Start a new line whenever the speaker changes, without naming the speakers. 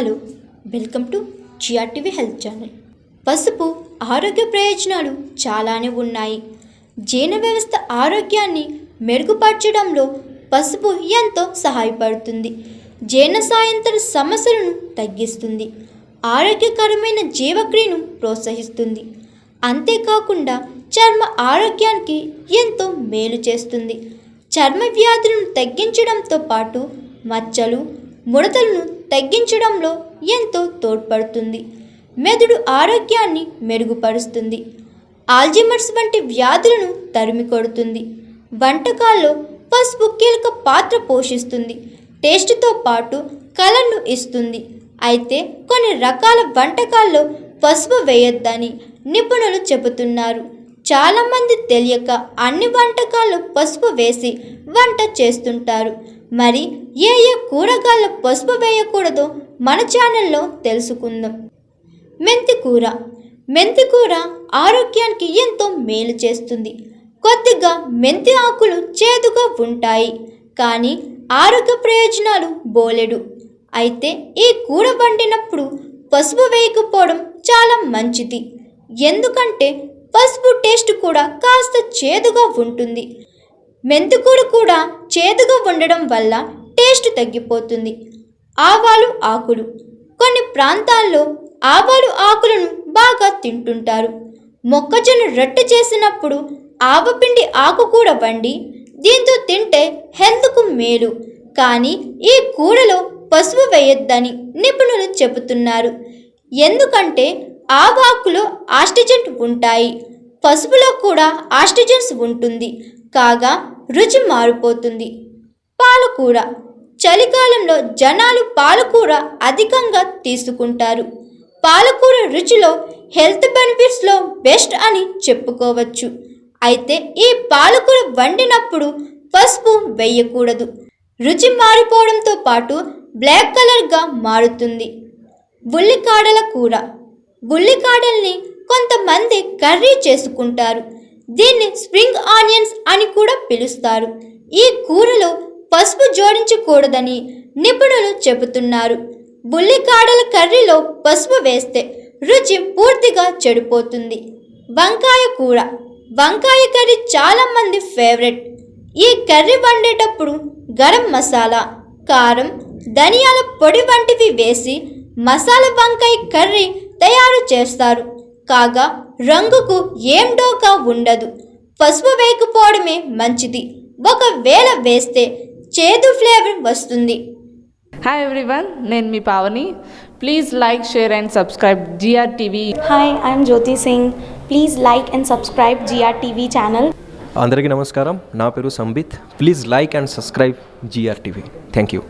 Hello, welcome to GRTV health channel. పసుపు ఆరోగ్య ప్రయోజనాలు చాలానే ఉన్నాయి. జీర్ణ వ్యవస్థ ఆరోగ్యాన్ని మెరుగుపరచడంలో పసుపు ఎంతో సహాయపడుతుంది. జీర్ణశయాంతర సమస్యలను తగ్గిస్తుంది. ఆరోగ్యకరమైన జీవక్రియను ప్రోత్సహిస్తుంది. అంతేకాకుండా చర్మ ఆరోగ్యానికి ఎంతో మేలు చేస్తుంది. చర్మ వ్యాధులను తగ్గించడంతో పాటు మచ్చలు, ముడతలను తగ్గించడంలో ఎంతో తోడ్పడుతుంది. మెదడు ఆరోగ్యాన్ని మెరుగుపరుస్తుంది. ఆల్జీమర్స్ వంటి వ్యాధులను తరిమి కొడుతుంది. వంటకాల్లో పసుపు కీలక పాత్ర పోషిస్తుంది. టేస్ట్తో పాటు కలర్ను ఇస్తుంది. అయితే కొన్ని రకాల వంటకాల్లో పసుపు వేయొద్దని నిపుణులు చెబుతున్నారు. చాలామంది తెలియక అన్ని వంటకాల్లో పసుపు వేసి వంట చేస్తుంటారు. మరి ఏ కూరగాయల్లో పసుపు వేయకూడదో మన ఛానల్లో తెలుసుకుందాం. మెంతికూర. మెంతికూర ఆరోగ్యానికి ఎంతో మేలు చేస్తుంది. కొద్దిగా మెంతి ఆకులు చేదుగా ఉంటాయి, కానీ ఆరోగ్య ప్రయోజనాలు బోలెడు. అయితే ఈ కూర వండినప్పుడు పసుపు వేయకపోవడం చాలా మంచిది. ఎందుకంటే పసుపు టేస్ట్ కూడా కాస్త చేదుగా ఉంటుంది. మెంతికూర కూడా చేదుగా ఉండడం వల్ల టేస్ట్ తగ్గిపోతుంది. ఆవాలు ఆకులు. కొన్ని ప్రాంతాల్లో ఆవాలు ఆకులను బాగా తింటుంటారు. మొక్కజొన్న రొట్టె చేసినప్పుడు ఆవపిండి ఆకు కూడా వండి దీంతో తింటే హెల్త్కు మేలు. కానీ ఈ కూరలో పసుపు వేయొద్దని నిపుణులు చెబుతున్నారు. ఎందుకంటే ఆవాకులో ఆస్ట్రిజెంట్ ఉంటాయి. పసుపులో కూడా ఆస్ట్రిజెన్స్ ఉంటుంది. కాగా రుచి మారిపోతుంది. పాలకూర. చలికాలంలో జనాలు పాలకూర అధికంగా తీసుకుంటారు. పాలకూర రుచిలో హెల్త్ బెనిఫిట్స్లో బెస్ట్ అని చెప్పుకోవచ్చు. అయితే ఈ పాలకూర వండినప్పుడు పసుపు వేయకూడదు. రుచి మారిపోవడంతో పాటు బ్లాక్ కలర్గా మారుతుంది. ఉల్లికాడల కూర. ఉల్లికాడల్ని కొంతమంది కర్రీ చేసుకుంటారు. దీన్ని స్ప్రింగ్ ఆనియన్స్ అని కూడా పిలుస్తారు. ఈ కూరలో పసుపు జోడించకూడదని నిపుణులు చెబుతున్నారు. ఉల్లికాడల కర్రీలో పసుపు వేస్తే రుచి పూర్తిగా చెడిపోతుంది. వంకాయ కూర. వంకాయ కర్రీ చాలామంది ఫేవరెట్. ఈ కర్రీ వండేటప్పుడు గరం మసాలా, కారం, ధనియాల పొడి వంటివి వేసి మసాలా వంకాయ కర్రీ తయారు చేస్తారు. కాగా రంగుకు ఏం డోకా ఉండదు. పసుపు వేయకపోవడమే మంచిది. ఒకవేళ వేస్తే చేదు ఫ్లేవర్ వస్తుంది.
హాయ్ ఎవ్రీవన్, నేను మీ Pavani. Please like, share and subscribe GRTV.
Hi, I'm Jyoti Singh. Please like and subscribe GRTV channel.
అందరికీ నమస్కారం. నా పేరు Sambit. Please like and subscribe GRTV. Thank you.